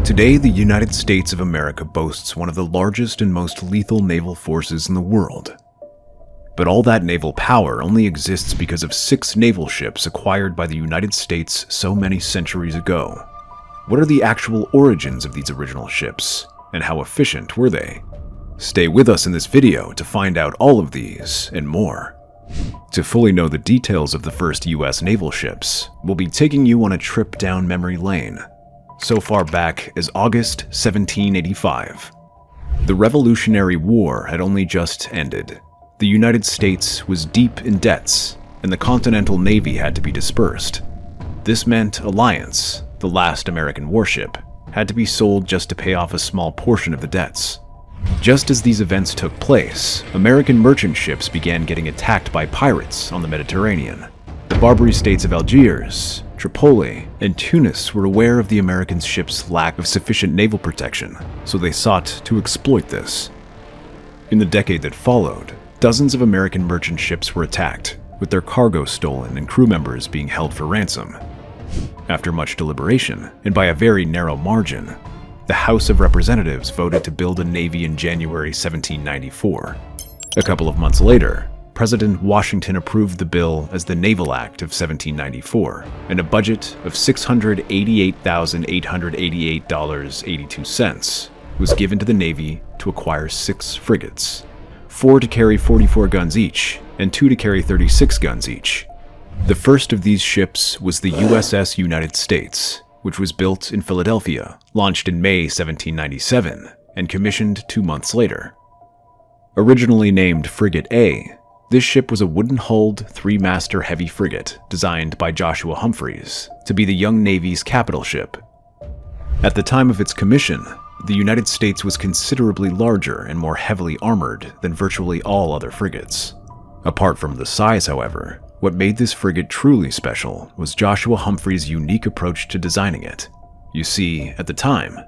Today, the United States of America boasts one of the largest and most lethal naval forces in the world. But all that naval power only exists because of 6 naval ships acquired by the United States so many centuries ago. What are the actual origins of these original ships, and how efficient were they? Stay with us in this video to find out all of these and more. To fully know the details of the first US naval ships, we'll be taking you on a trip down memory lane, so far back as August 1785. The Revolutionary War had only just ended. The United States was deep in debts, and the Continental Navy had to be dispersed. This meant Alliance, the last American warship, had to be sold just to pay off a small portion of the debts. Just as these events took place, American merchant ships began getting attacked by pirates on the Mediterranean. The Barbary states of Algiers, Tripoli, and Tunis were aware of the American ships' lack of sufficient naval protection, so they sought to exploit this. In the decade that followed, dozens of American merchant ships were attacked, with their cargo stolen and crew members being held for ransom. After much deliberation, and by a very narrow margin, the House of Representatives voted to build a navy in January 1794. A couple of months later, President Washington approved the bill as the Naval Act of 1794, and a budget of $688,888.82 was given to the Navy to acquire 6 frigates, 4 to carry 44 guns each, and 2 to carry 36 guns each. The first of these ships was the USS United States, which was built in Philadelphia, launched in May 1797, and commissioned 2 months later. Originally named Frigate A, this ship was a wooden-hulled, 3-master heavy frigate designed by Joshua Humphreys to be the young Navy's capital ship. At the time of its commission, the United States was considerably larger and more heavily armored than virtually all other frigates. Apart from the size, however, what made this frigate truly special was Joshua Humphreys' unique approach to designing it. You see, at the time,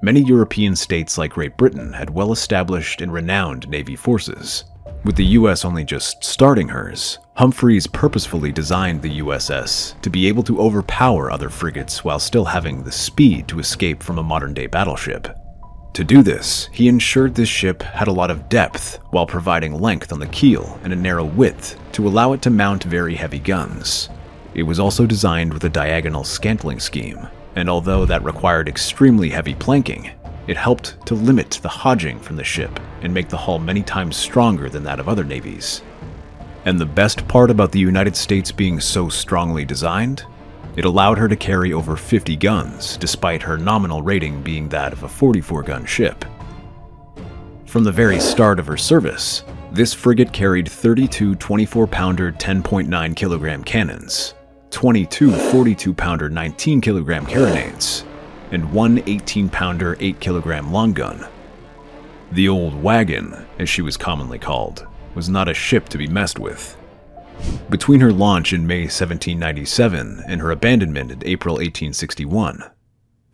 many European states like Great Britain had well-established and renowned navy forces. With the US only just starting hers, Humphreys purposefully designed the USS to be able to overpower other frigates while still having the speed to escape from a modern-day battleship. To do this, he ensured this ship had a lot of depth while providing length on the keel and a narrow width to allow it to mount very heavy guns. It was also designed with a diagonal scantling scheme, and although that required extremely heavy planking, it helped to limit the hodging from the ship and make the hull many times stronger than that of other navies. And the best part about the United States being so strongly designed? It allowed her to carry over 50 guns, despite her nominal rating being that of a 44-gun ship. From the very start of her service, this frigate carried 32 24-pounder 10.9-kilogram cannons, 22 42-pounder 19-kilogram carronades, and 1 18-pounder 8-kilogram long gun. The old wagon, as she was commonly called, was not a ship to be messed with. Between her launch in May 1797 and her abandonment in April 1861,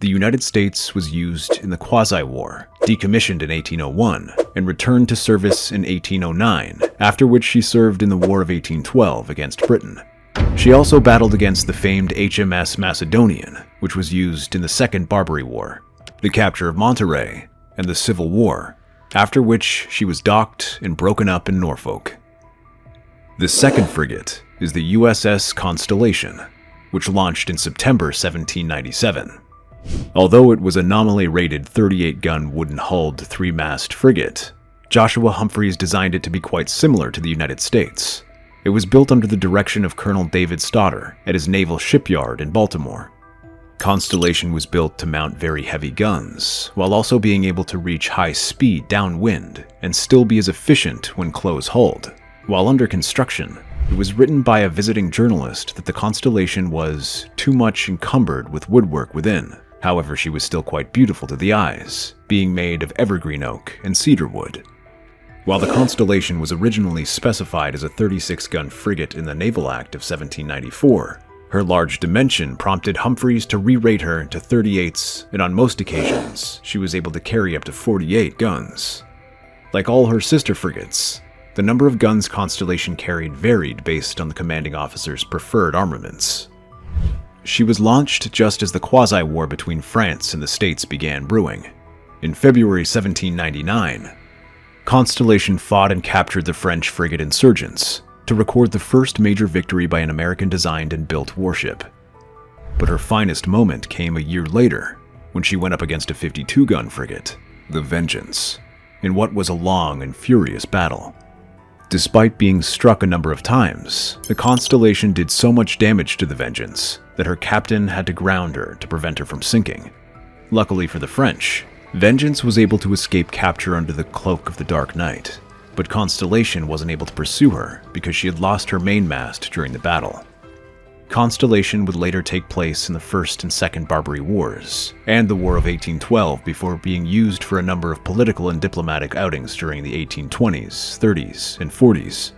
the United States was used in the Quasi-War, decommissioned in 1801, and returned to service in 1809, after which she served in the War of 1812 against Britain. She also battled against the famed HMS Macedonian, which was used in the Second Barbary War, the capture of Monterey, and the Civil War, after which she was docked and broken up in Norfolk. The second frigate is the USS Constellation, which launched in September 1797. Although it was a nominally rated 38-gun wooden-hulled 3-mast frigate, Joshua Humphreys designed it to be quite similar to the United States. It was built under the direction of Colonel David Stoddard at his naval shipyard in Baltimore. Constellation was built to mount very heavy guns, while also being able to reach high speed downwind and still be as efficient when close-hulled. While under construction, it was written by a visiting journalist that the Constellation was too much encumbered with woodwork within. However, she was still quite beautiful to the eyes, being made of evergreen oak and cedar wood. While the Constellation was originally specified as a 36-gun frigate in the Naval Act of 1794, her large dimension prompted Humphreys to re-rate her to 38s, and on most occasions, she was able to carry up to 48 guns. Like all her sister frigates, the number of guns Constellation carried varied based on the commanding officer's preferred armaments. She was launched just as the quasi-war between France and the States began brewing. In February 1799, Constellation fought and captured the French frigate Insurgents to record the first major victory by an American-designed and built warship. But her finest moment came a year later, when she went up against a 52-gun frigate, the Vengeance, in what was a long and furious battle. Despite being struck a number of times, the Constellation did so much damage to the Vengeance that her captain had to ground her to prevent her from sinking. Luckily for the French, Vengeance was able to escape capture under the cloak of the Dark Night, but Constellation wasn't able to pursue her because she had lost her mainmast during the battle. Constellation would later take place in the First and Second Barbary Wars, and the War of 1812 before being used for a number of political and diplomatic outings during the 1820s, 30s, and 40s.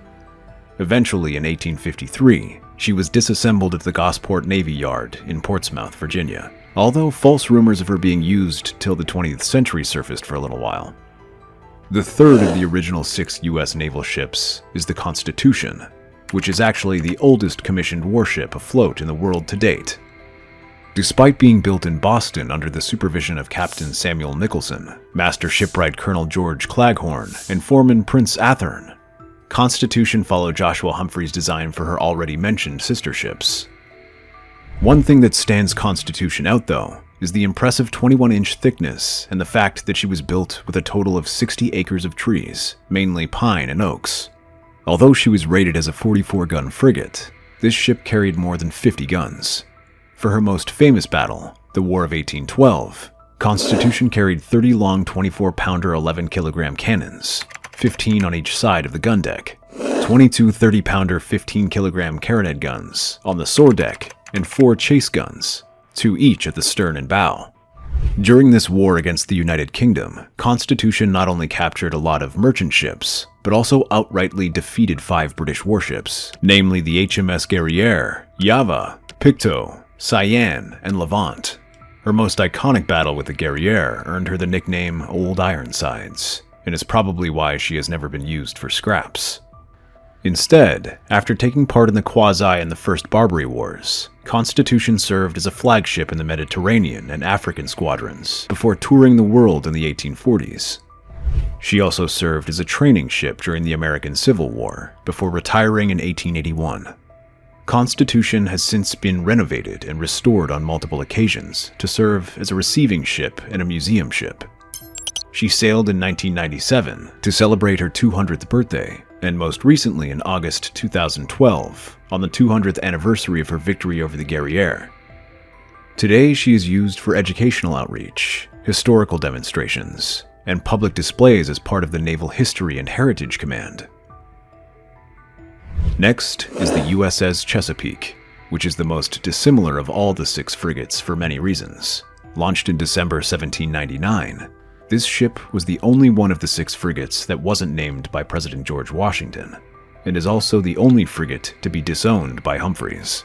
Eventually, in 1853, she was disassembled at the Gosport Navy Yard in Portsmouth, Virginia, although false rumors of her being used till the 20th century surfaced for a little while. The third of the original 6 U.S. naval ships is the Constitution, which is actually the oldest commissioned warship afloat in the world to date. Despite being built in Boston under the supervision of Captain Samuel Nicholson, Master Shipwright Colonel George Claghorn, and Foreman Prince Athern, Constitution followed Joshua Humphrey's design for her already mentioned sister ships. One thing that stands Constitution out, though, is the impressive 21-inch thickness and the fact that she was built with a total of 60 acres of trees, mainly pine and oaks. Although she was rated as a 44-gun frigate, this ship carried more than 50 guns. For her most famous battle, the War of 1812, Constitution carried 30 long 24-pounder 11-kilogram cannons, 15 on each side of the gun deck, 22 30-pounder 15-kilogram carronade guns on the sword deck, and 4 chase guns, 2 each at the stern and bow. During this war against the United Kingdom, Constitution not only captured a lot of merchant ships, but also outrightly defeated 5 British warships, namely the HMS Guerriere, Java, Pictou, Cyane, and Levant. Her most iconic battle with the Guerriere earned her the nickname Old Ironsides, and is probably why she has never been used for scraps. Instead, after taking part in the Quasi and the First Barbary Wars, Constitution served as a flagship in the Mediterranean and African squadrons before touring the world in the 1840s. She also served as a training ship during the American Civil War before retiring in 1881. Constitution has since been renovated and restored on multiple occasions to serve as a receiving ship and a museum ship. She sailed in 1997 to celebrate her 200th birthday, and most recently in August 2012, on the 200th anniversary of her victory over the Guerriere. Today she is used for educational outreach, historical demonstrations, and public displays as part of the Naval History and Heritage Command. Next is the USS Chesapeake, which is the most dissimilar of all the 6 frigates for many reasons. Launched in December 1799, this ship was the only one of the 6 frigates that wasn't named by President George Washington, and is also the only frigate to be disowned by Humphreys.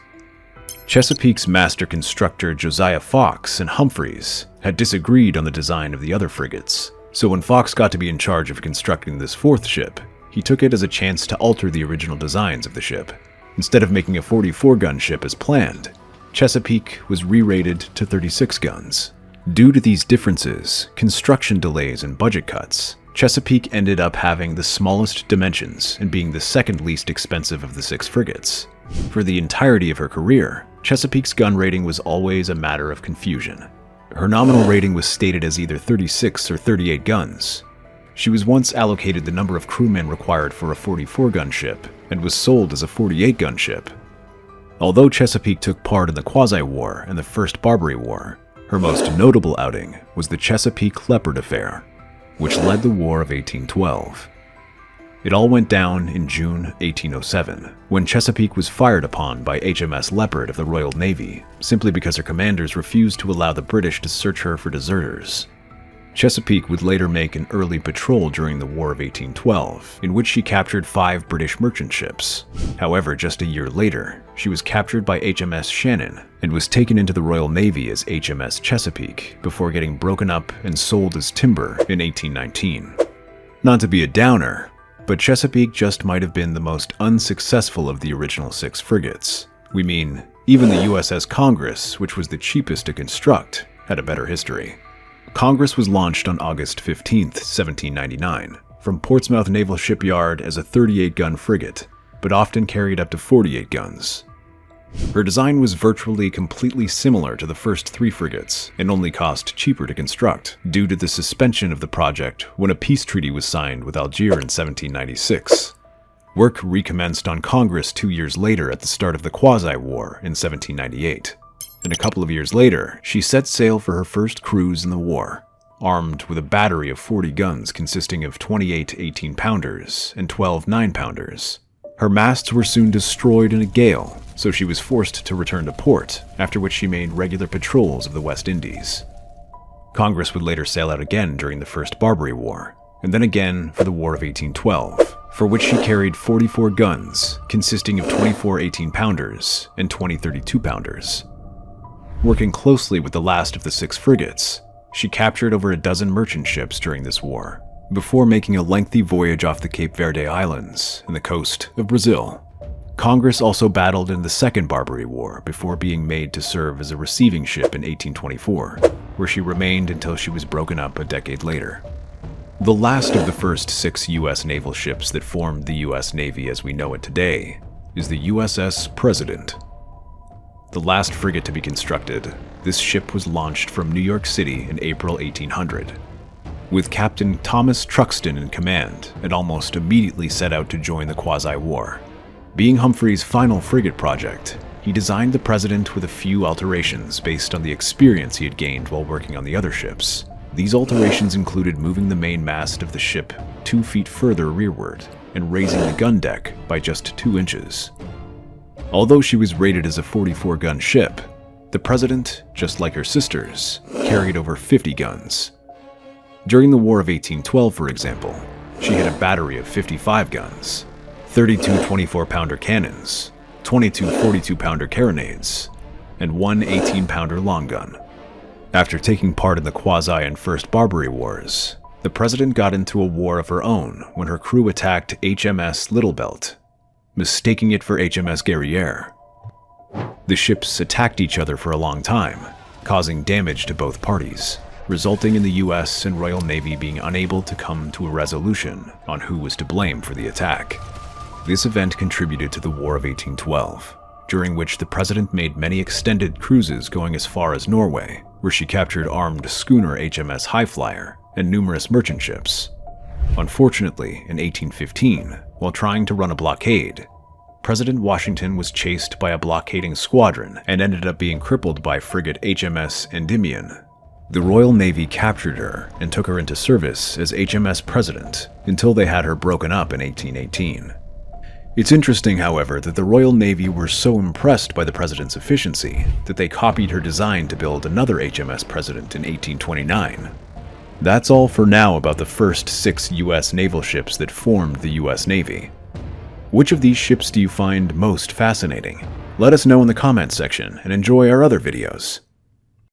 Chesapeake's master constructor Josiah Fox and Humphreys had disagreed on the design of the other frigates, so when Fox got to be in charge of constructing this 4th ship, he took it as a chance to alter the original designs of the ship. Instead of making a 44-gun ship as planned, Chesapeake was re-rated to 36 guns. Due to these differences, construction delays, and budget cuts, Chesapeake ended up having the smallest dimensions and being the second least expensive of the 6 frigates. For the entirety of her career, Chesapeake's gun rating was always a matter of confusion. Her nominal rating was stated as either 36 or 38 guns. She was once allocated the number of crewmen required for a 44-gun ship, and was sold as a 48-gun ship. Although Chesapeake took part in the Quasi-War and the First Barbary War, her most notable outing was the Chesapeake Leopard Affair, which led the War of 1812. It all went down in June 1807, when Chesapeake was fired upon by HMS Leopard of the Royal Navy, simply because her commanders refused to allow the British to search her for deserters. Chesapeake would later make an early patrol during the War of 1812, in which she captured 5 British merchant ships. However, just a year later, she was captured by HMS Shannon and was taken into the Royal Navy as HMS Chesapeake before getting broken up and sold as timber in 1819. Not to be a downer, but Chesapeake just might have been the most unsuccessful of the original 6 frigates. We mean, Even the USS Congress, which was the cheapest to construct, had a better history. Congress was launched on August 15, 1799, from Portsmouth Naval Shipyard as a 38-gun frigate, but often carried up to 48 guns. Her design was virtually completely similar to the first 3 frigates, and only cost cheaper to construct, due to the suspension of the project when a peace treaty was signed with Algiers in 1796. Work recommenced on Congress 2 years later at the start of the Quasi-War in 1798. And a couple of years later, she set sail for her first cruise in the war, armed with a battery of 40 guns consisting of 28 18-pounders and 12 9-pounders. Her masts were soon destroyed in a gale, so she was forced to return to port, after which she made regular patrols of the West Indies. Congress would later sail out again during the First Barbary War, and then again for the War of 1812, for which she carried 44 guns, consisting of 24 18-pounders and 20 32-pounders. Working closely with the last of the 6 frigates, she captured over a dozen merchant ships during this war, before making a lengthy voyage off the Cape Verde Islands and the coast of Brazil. Congress also battled in the Second Barbary War before being made to serve as a receiving ship in 1824, where she remained until she was broken up a decade later. The last of the first 6 U.S. naval ships that formed the U.S. Navy as we know it today is the USS President. The last frigate to be constructed, this ship was launched from New York City in April 1800. With Captain Thomas Truxton in command, it almost immediately set out to join the Quasi-War. Being Humphrey's final frigate project, he designed the President with a few alterations based on the experience he had gained while working on the other ships. These alterations included moving the main mast of the ship 2 feet further rearward and raising the gun deck by just 2 inches. Although she was rated as a 44-gun ship, the President, just like her sisters, carried over 50 guns. During the War of 1812, for example, she had a battery of 55 guns, 32 24-pounder cannons, 22 42-pounder carronades, and 1 18-pounder long gun. After taking part in the Quasi and First Barbary Wars, the President got into a war of her own when her crew attacked HMS Little Belt, mistaking it for HMS Guerriere. The ships attacked each other for a long time, causing damage to both parties, resulting in the US and Royal Navy being unable to come to a resolution on who was to blame for the attack. This event contributed to the War of 1812, during which the President made many extended cruises going as far as Norway, where she captured armed schooner HMS Highflyer and numerous merchant ships. Unfortunately, in 1815, while trying to run a blockade, President Washington was chased by a blockading squadron and ended up being crippled by frigate HMS Endymion. The Royal Navy captured her and took her into service as HMS President until they had her broken up in 1818. It's interesting, however, that the Royal Navy were so impressed by the President's efficiency that they copied her design to build another HMS President in 1829. That's all for now about the first 6 U.S. naval ships that formed the U.S. Navy. Which of these ships do you find most fascinating? Let us know in the comments section and enjoy our other videos.